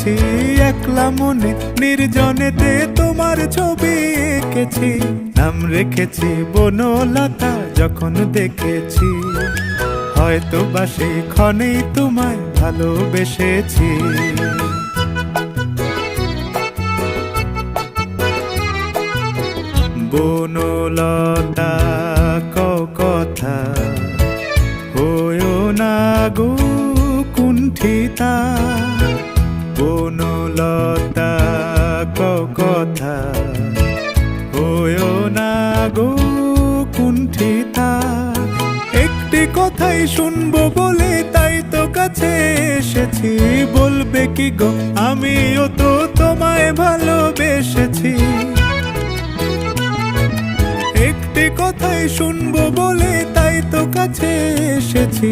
এসেছি একলা মনে নির্জনেতে তোমার ছবি এঁকেছি, নাম রেখেছি বনলতা যখন দেখেছি, হয়তো বা সেই ক্ষণেই তোমায় ভালোবেসেছি। বনলতা কথা হয়ো না গো কুণ্ঠিতা, বনলতা কথা হয়ো না গো কুণ্ঠিতা। একটি কথাই শুনবো বলে তাই তো কাছে এসেছি, বলবে কি গো আমিও তো তোমায় ভালোবেসেছি। একটি কথাই শুনবো বলে তাই তো কাছে এসেছি।